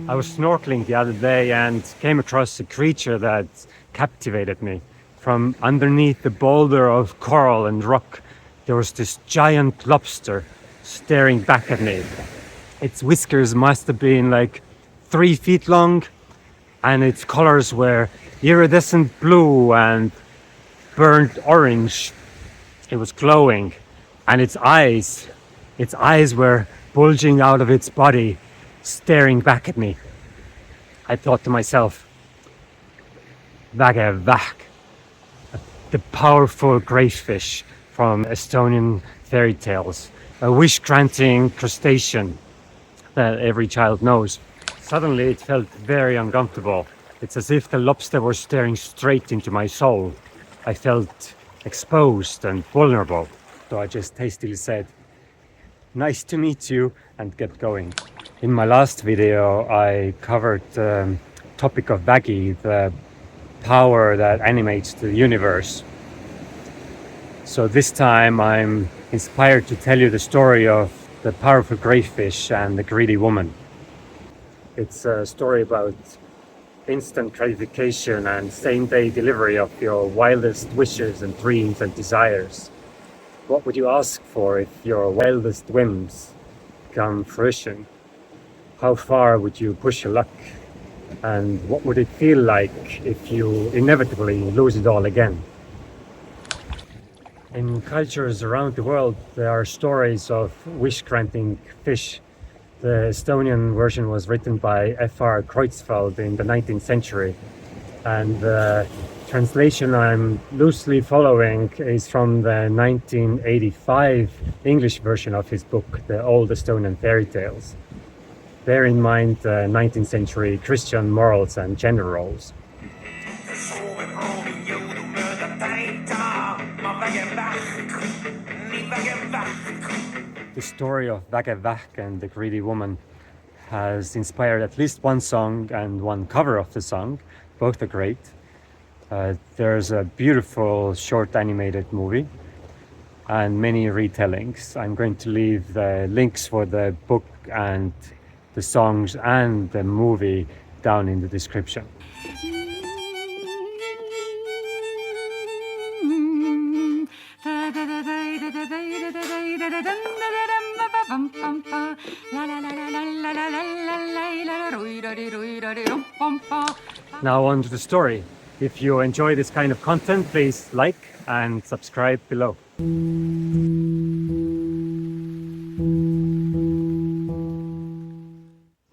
I was snorkeling the other day and came across a creature that captivated me. From underneath the boulder of coral and rock, there was this giant lobster staring back at me. Its whiskers must have been like 3 feet long, and its colors were iridescent blue and burnt orange. It was glowing, and its eyes were bulging out of its body, staring back at me. I thought to myself, Vägev Vähk, the powerful crayfish from Estonian Fairy Tales, a wish-granting crustacean that every child knows. Suddenly it felt very uncomfortable. It's as if the lobster was staring straight into my soul. I felt exposed and vulnerable, so I just hastily said, "Nice to meet you," and kept going. In my last video, I covered the topic of Vägi, the power that animates the universe. So this time I'm inspired to tell you the story of the powerful crayfish and the greedy woman. It's a story about instant gratification and same-day delivery of your wildest wishes and dreams and desires. What would you ask for if your wildest whims come fruition? How far would you push your luck? And what would it feel like if you inevitably lose it all again? In cultures around the world, there are stories of wish-granting fish. The Estonian version was written by F.R. Kreutzwald in the 19th century. And the translation I'm loosely following is from the 1985 English version of his book, The Old Estonian Fairy Tales. Bear in mind the 19th century Christian morals and gender roles. The story of Vägev Vähk and the greedy woman has inspired at least one song and one cover of the song. Both are great. There's a beautiful short animated movie and many retellings. I'm going to leave the links for the book and the songs and the movie down in the description. Now on to the story. If you enjoy this kind of content, please like and subscribe below.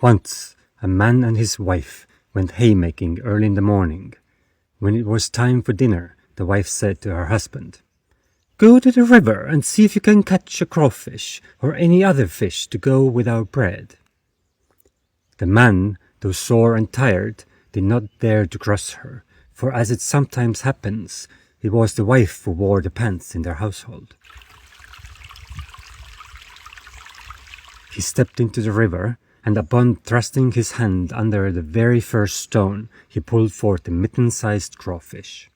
Once, a man and his wife went haymaking early in the morning. When it was time for dinner, the wife said to her husband, "Go to the river and see if you can catch a crawfish or any other fish to go with our bread." The man, though sore and tired, did not dare to cross her, for as it sometimes happens, it was the wife who wore the pants in their household. He stepped into the river, and upon thrusting his hand under the very first stone, he pulled forth a mitten-sized crawfish.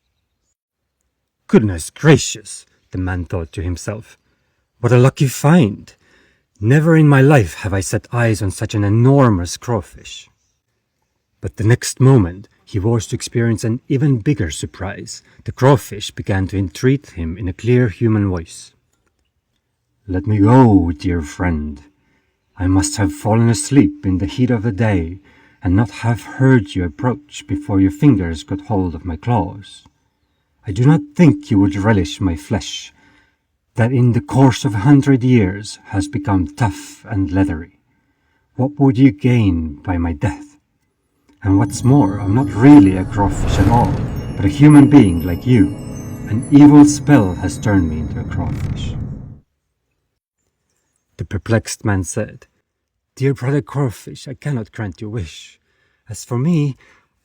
"Goodness gracious," the man thought to himself. "What a lucky find! Never in my life have I set eyes on such an enormous crawfish." But the next moment he was to experience an even bigger surprise. The crawfish began to entreat him in a clear human voice. "Let me go, dear friend. I must have fallen asleep in the heat of the day and not have heard you approach before your fingers got hold of my claws. I do not think you would relish my flesh, that in the course of 100 years has become tough and leathery. What would you gain by my death? And what's more, I'm not really a crawfish at all, but a human being like you. An evil spell has turned me into a crawfish." The perplexed man said, "Dear brother Crawfish, I cannot grant your wish. As for me,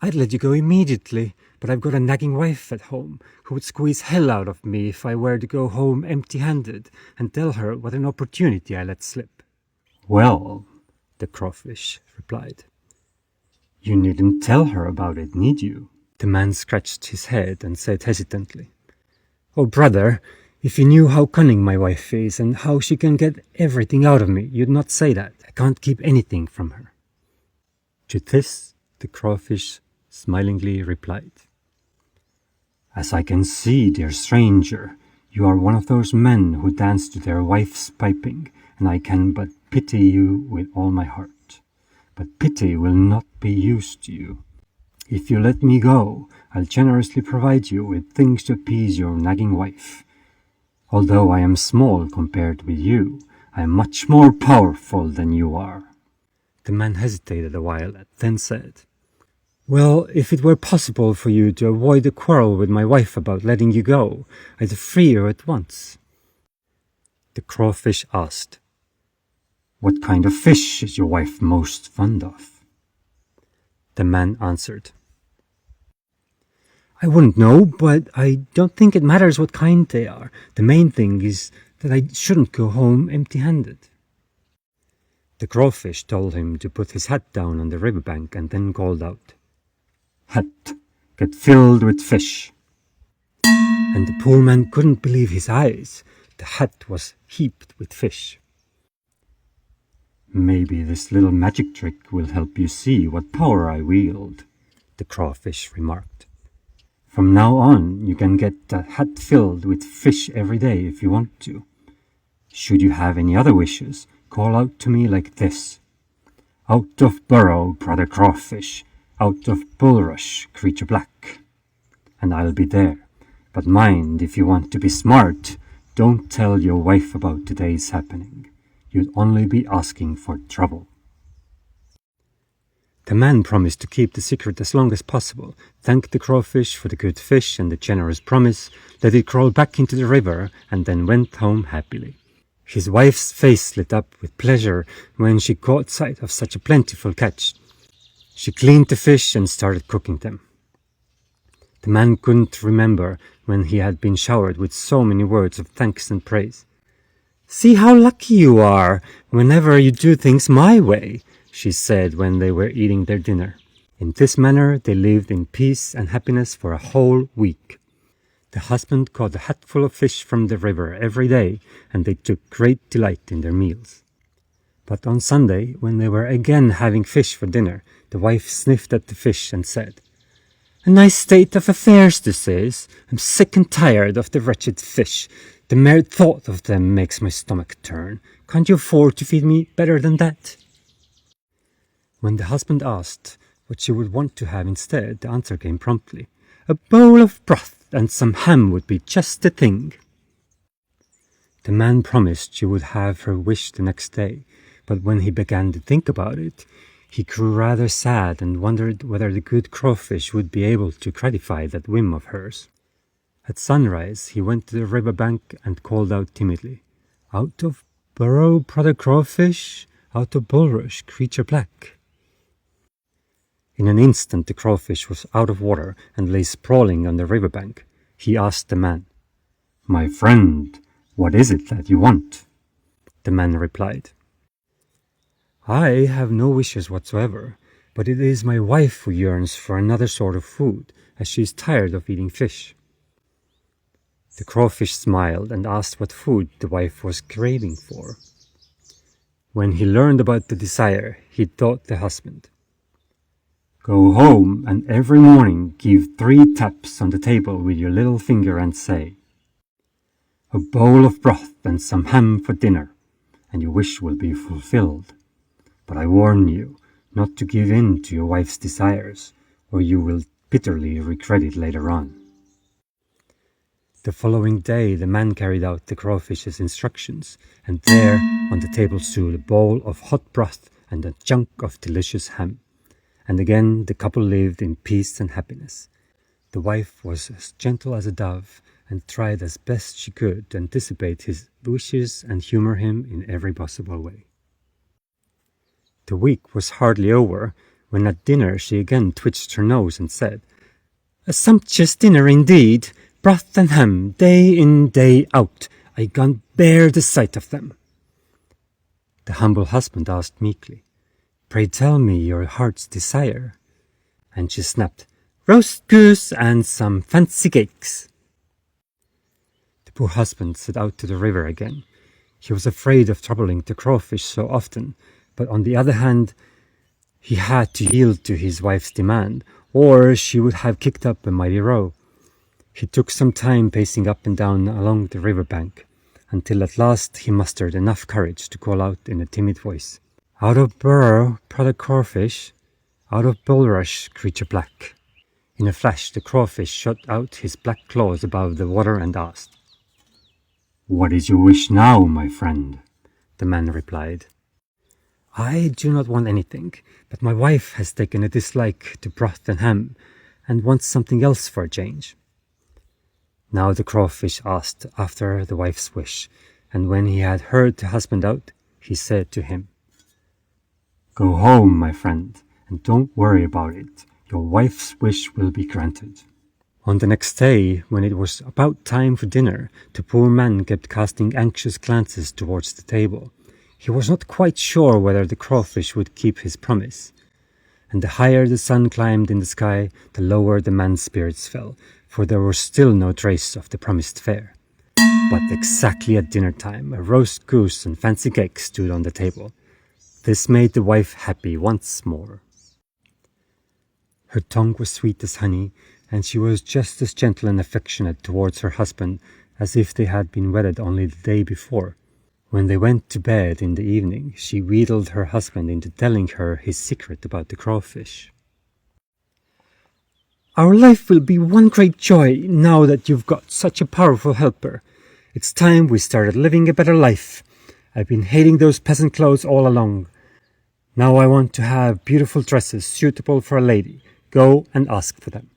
I'd let you go immediately, but I've got a nagging wife at home who would squeeze hell out of me if I were to go home empty-handed and tell her what an opportunity I let slip." "Well," the Crawfish replied, "you needn't tell her about it, need you?" The man scratched his head and said hesitantly, "Oh, brother, if you knew how cunning my wife is and how she can get everything out of me, you'd not say that. I can't keep anything from her." To this the crawfish smilingly replied, "As I can see, dear stranger, you are one of those men who dance to their wife's piping, and I can but pity you with all my heart. But pity will not be used to you. If you let me go, I'll generously provide you with things to appease your nagging wife. Although I am small compared with you, I am much more powerful than you are." The man hesitated a while, then said, "Well, if it were possible for you to avoid a quarrel with my wife about letting you go, I'd free you at once." The crawfish asked, "What kind of fish is your wife most fond of?" The man answered, "I wouldn't know, but I don't think it matters what kind they are. The main thing is that I shouldn't go home empty-handed." The crawfish told him to put his hat down on the riverbank and then called out, "Hat, get filled with fish." And the poor man couldn't believe his eyes. The hat was heaped with fish. "Maybe this little magic trick will help you see what power I wield," the crawfish remarked. "From now on, you can get a hat filled with fish every day if you want to. Should you have any other wishes, call out to me like this: 'Out of burrow, brother crawfish, out of bulrush, creature black,' and I'll be there. But mind, if you want to be smart, don't tell your wife about today's happening. You'd only be asking for trouble." The man promised to keep the secret as long as possible, thanked the crawfish for the good fish and the generous promise, let it crawl back into the river, and then went home happily. His wife's face lit up with pleasure when she caught sight of such a plentiful catch. She cleaned the fish and started cooking them. The man couldn't remember when he had been showered with so many words of thanks and praise. "See how lucky you are whenever you do things my way," she said when they were eating their dinner. In this manner they lived in peace and happiness for a whole week. The husband caught a hatful of fish from the river every day, and they took great delight in their meals. But on Sunday, when they were again having fish for dinner, the wife sniffed at the fish and said, "A nice state of affairs this is. I'm sick and tired of the wretched fish. The mere thought of them makes my stomach turn. Can't you afford to feed me better than that?" When the husband asked what she would want to have instead, the answer came promptly: "A bowl of broth and some ham would be just the thing." The man promised she would have her wish the next day, but when he began to think about it, he grew rather sad and wondered whether the good crawfish would be able to gratify that whim of hers. At sunrise he went to the river bank and called out timidly, "Out of burrow, brother crawfish, out of bulrush, creature black." In an instant the crawfish was out of water and lay sprawling on the riverbank. He asked the man, "My friend, what is it that you want?" The man replied, "I have no wishes whatsoever, but it is my wife who yearns for another sort of food, as she is tired of eating fish." The crawfish smiled and asked what food the wife was craving for. When he learned about the desire, he taught the husband, "Go home and every morning give 3 taps on the table with your little finger and say, 'A bowl of broth and some ham for dinner,' and your wish will be fulfilled. But I warn you not to give in to your wife's desires, or you will bitterly regret it later on." The following day the man carried out the crawfish's instructions, and there on the table stood a bowl of hot broth and a chunk of delicious ham. And again the couple lived in peace and happiness. The wife was as gentle as a dove, and tried as best she could to anticipate his wishes and humor him in every possible way. The week was hardly over, when at dinner she again twitched her nose and said, "A sumptuous dinner indeed, broth and ham, day in, day out. I can't bear the sight of them." The humble husband asked meekly, "Pray tell me your heart's desire." And she snapped, "Roast goose and some fancy cakes." The poor husband set out to the river again. He was afraid of troubling the crawfish so often, but on the other hand, He had to yield to his wife's demand, or she would have kicked up a mighty row. He took some time pacing up and down along the riverbank, until at last he mustered enough courage to call out in a timid voice, "Out of burrow, brother crawfish, out of bulrush, creature black." In a flash, the crawfish shot out his black claws above the water and asked, "What is your wish now, my friend?" The man replied, "I do not want anything, but my wife has taken a dislike to broth and ham, and wants something else for a change." Now the crawfish asked after the wife's wish, and when he had heard the husband out, he said to him, "Go home, my friend, and don't worry about it. Your wife's wish will be granted." On the next day, when it was about time for dinner, the poor man kept casting anxious glances towards the table. He was not quite sure whether the crawfish would keep his promise. And the higher the sun climbed in the sky, the lower the man's spirits fell, for there was still no trace of the promised fare. But exactly at dinner time, a roast goose and fancy cake stood on the table. This made the wife happy once more. Her tongue was sweet as honey, and she was just as gentle and affectionate towards her husband as if they had been wedded only the day before. When they went to bed in the evening, she wheedled her husband into telling her his secret about the crawfish. "Our life will be one great joy now that you've got such a powerful helper. It's time we started living a better life. I've been hating those peasant clothes all along. Now I want to have beautiful dresses suitable for a lady. Go and ask for them."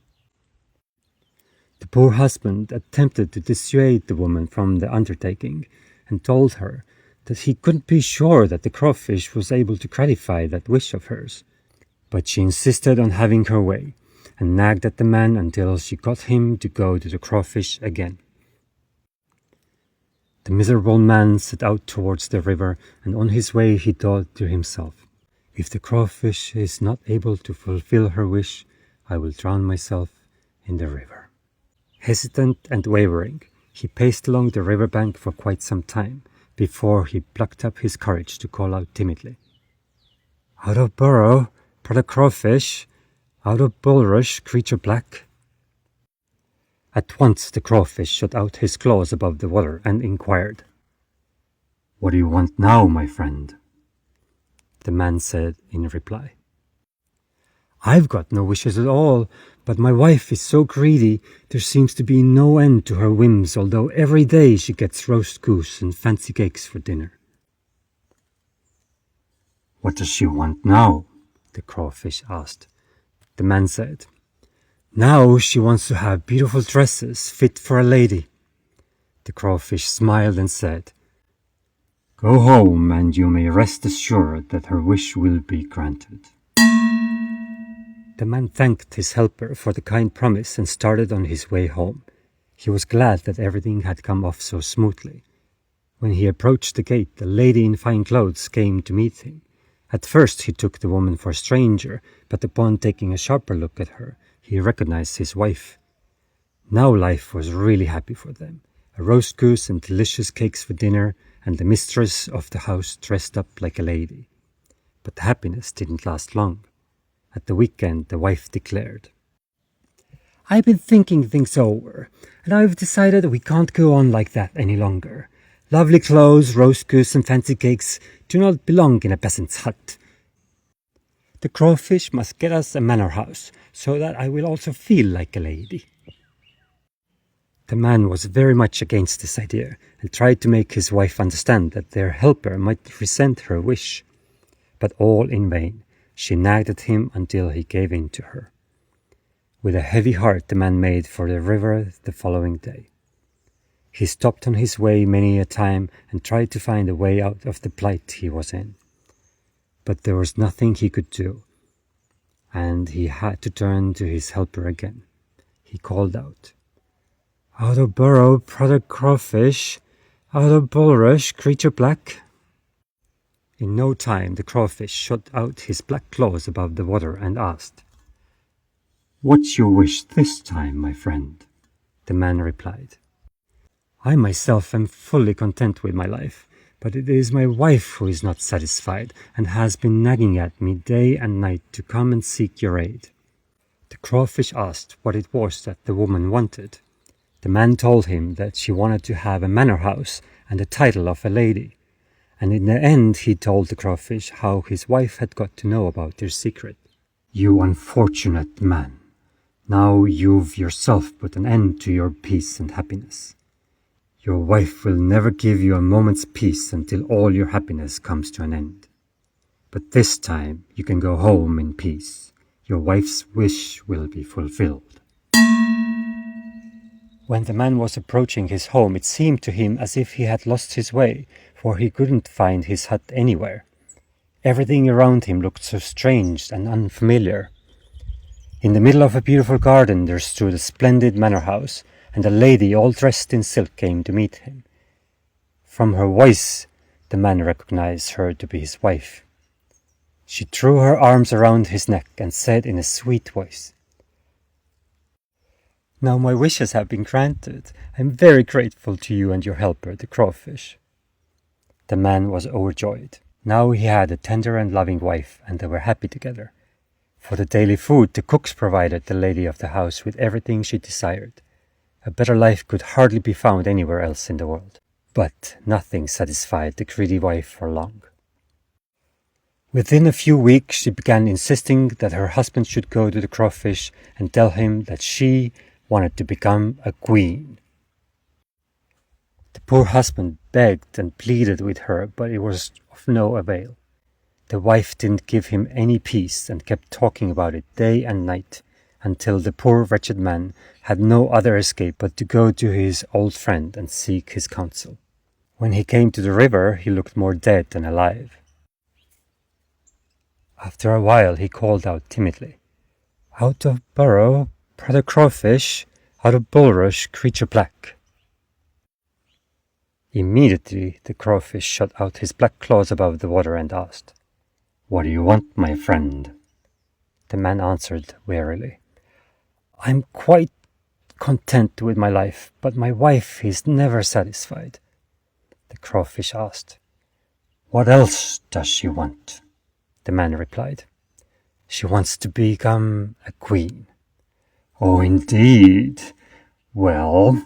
The poor husband attempted to dissuade the woman from the undertaking, and told her that he couldn't be sure that the crawfish was able to gratify that wish of hers. But she insisted on having her way, and nagged at the man until she got him to go to the crawfish again. The miserable man set out towards the river, and on his way he thought to himself, "If the crawfish is not able to fulfill her wish, I will drown myself in the river." Hesitant and wavering, he paced along the riverbank for quite some time, before he plucked up his courage to call out timidly, "Out of burrow, brother crawfish, out of bulrush, creature black." At once the crawfish shot out his claws above the water and inquired, "What do you want now, my friend?" The man said in reply, "I've got no wishes at all, but my wife is so greedy, there seems to be no end to her whims, although every day she gets roast goose and fancy cakes for dinner." "What does she want now?" the crawfish asked. The man said, "Now she wants to have beautiful dresses fit for a lady." The crawfish smiled and said, "Go home, and you may rest assured that her wish will be granted." The man thanked his helper for the kind promise and started on his way home. He was glad that everything had come off so smoothly. When he approached the gate, a lady in fine clothes came to meet him. At first he took the woman for a stranger, but upon taking a sharper look at her, he recognized his wife. Now life was really happy for them. A roast goose and delicious cakes for dinner, and the mistress of the house dressed up like a lady. But the happiness didn't last long. At the weekend, the wife declared, "I've been thinking things over, and I've decided we can't go on like that any longer. Lovely clothes, roast goose and fancy cakes do not belong in a peasant's hut. The crawfish must get us a manor house, so that I will also feel like a lady." The man was very much against this idea, and tried to make his wife understand that their helper might resent her wish. But all in vain. She nagged at him until he gave in to her. With a heavy heart the man made for the river the following day. He stopped on his way many a time and tried to find a way out of the plight he was in. But there was nothing he could do, and he had to turn to his helper again. He called out, "Out of burrow, brother crawfish, out of bulrush, creature black." In no time the crawfish shot out his black claws above the water and asked, "What's your wish this time, my friend?" The man replied, "I myself am fully content with my life, but it is my wife who is not satisfied and has been nagging at me day and night to come and seek your aid." The crawfish asked what it was that the woman wanted. The man told him that she wanted to have a manor house and the title of a lady, and in the end he told the crawfish how his wife had got to know about their secret. "You unfortunate man, now you've yourself put an end to your peace and happiness. Your wife will never give you a moment's peace until all your happiness comes to an end. But this time you can go home in peace. Your wife's wish will be fulfilled." When the man was approaching his home, it seemed to him as if he had lost his way, for he couldn't find his hut anywhere. Everything around him looked so strange and unfamiliar. In the middle of a beautiful garden there stood a splendid manor house, and a lady all dressed in silk came to meet him. From her voice, the man recognized her to be his wife. She threw her arms around his neck and said in a sweet voice, "Now my wishes have been granted. I am very grateful to you and your helper, the crawfish." The man was overjoyed. Now he had a tender and loving wife, and they were happy together. For the daily food, the cooks provided the lady of the house with everything she desired. A better life could hardly be found anywhere else in the world. But nothing satisfied the greedy wife for long. Within a few weeks she began insisting that her husband should go to the crawfish and tell him that she wanted to become a queen. The poor husband begged and pleaded with her, but it was of no avail. The wife didn't give him any peace and kept talking about it day and night, until the poor wretched man had no other escape but to go to his old friend and seek his counsel. When he came to the river, he looked more dead than alive. After a while he called out timidly, "Out of burrow, brother crawfish, out of bulrush, creature black." Immediately the crawfish shot out his black claws above the water and asked, "What do you want, my friend?" The man answered wearily, "I'm quite content with my life, but my wife is never satisfied." The crawfish asked, "What else does she want?" The man replied, "She wants to become a queen." "Oh, indeed. Well,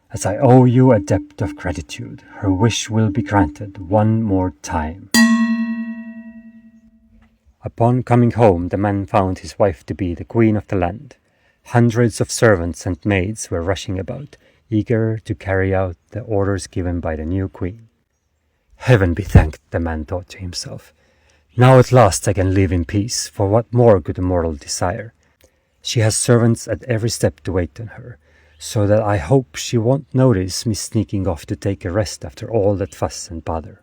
as I owe you a debt of gratitude, her wish will be granted one more time." Upon coming home, the man found his wife to be the queen of the land. Hundreds of servants and maids were rushing about, eager to carry out the orders given by the new queen. "Heaven be thanked," the man thought to himself. "Now at last I can live in peace, for what more could a mortal desire? She has servants at every step to wait on her, so that I hope she won't notice me sneaking off to take a rest after all that fuss and bother."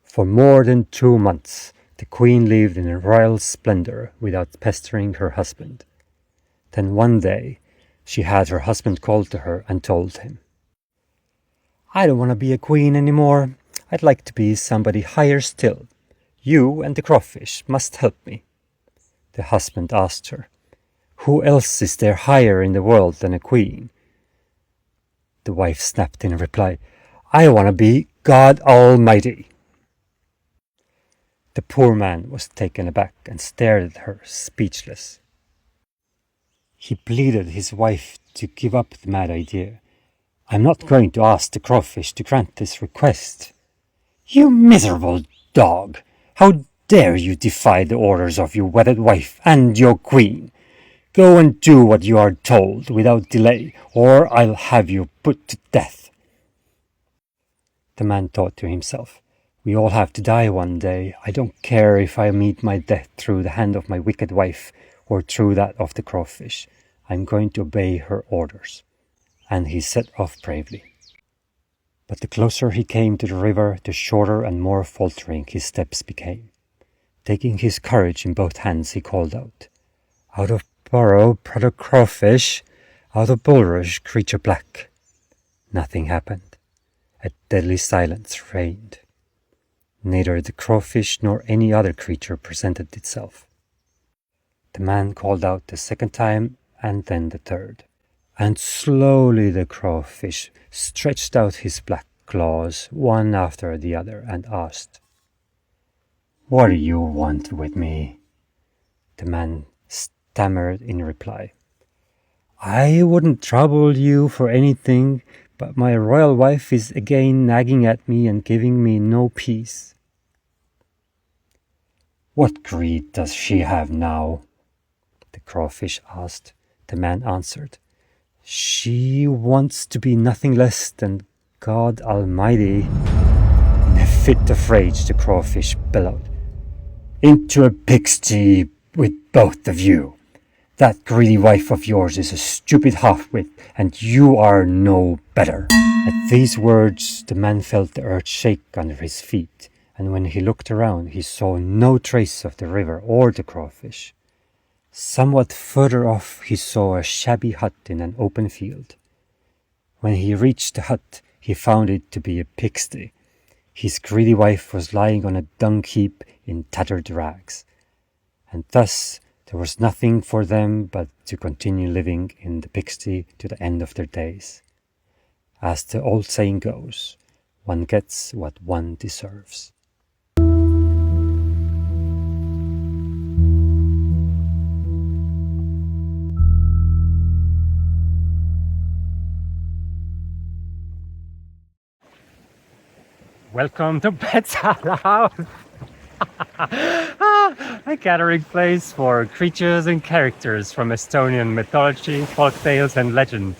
For more than 2 months, the queen lived in a royal splendor without pestering her husband. Then one day, she had her husband called to her and told him, "I don't want to be a queen anymore. I'd like to be somebody higher still. You and the crawfish must help me." The husband asked her, "Who else is there higher in the world than a queen?" The wife snapped in reply, "I want to be God Almighty." The poor man was taken aback and stared at her, speechless. He pleaded his wife to give up the mad idea. "I'm not going to ask the crawfish to grant this request." "You miserable dog! How dare you defy the orders of your wedded wife and your queen? Go and do what you are told without delay, or I'll have you put to death." The man thought to himself, "We all have to die one day. I don't care if I meet my death through the hand of my wicked wife or through that of the crawfish. I'm going to obey her orders." And he set off bravely. But the closer he came to the river, the shorter and more faltering his steps became. Taking his courage in both hands, he called out, "Out of burrow, brother crawfish, out of bulrush, creature black." Nothing happened. A deadly silence reigned. Neither the crawfish nor any other creature presented itself. The man called out the second time, and then the third. And slowly the crawfish stretched out his black claws one after the other and asked, "What do you want with me?" The man stammered in reply, "I wouldn't trouble you for anything, but my royal wife is again nagging at me and giving me no peace." "What greed does she have now?" the crawfish asked. The man answered, "She wants to be nothing less than God Almighty." In a fit of rage, the crawfish bellowed, "Into a pigsty with both of you! That greedy wife of yours is a stupid half-wit, and you are no better." At these words, the man felt the earth shake under his feet, and when he looked around, he saw no trace of the river or the crawfish. Somewhat further off, he saw a shabby hut in an open field. When he reached the hut, he found it to be a pigsty. His greedy wife was lying on a dung heap in tattered rags, and thus there was nothing for them but to continue living in the pigsty to the end of their days. As the old saying goes, one gets what one deserves. Welcome to Pet's House, a gathering place for creatures and characters from Estonian mythology, folk tales, and legend.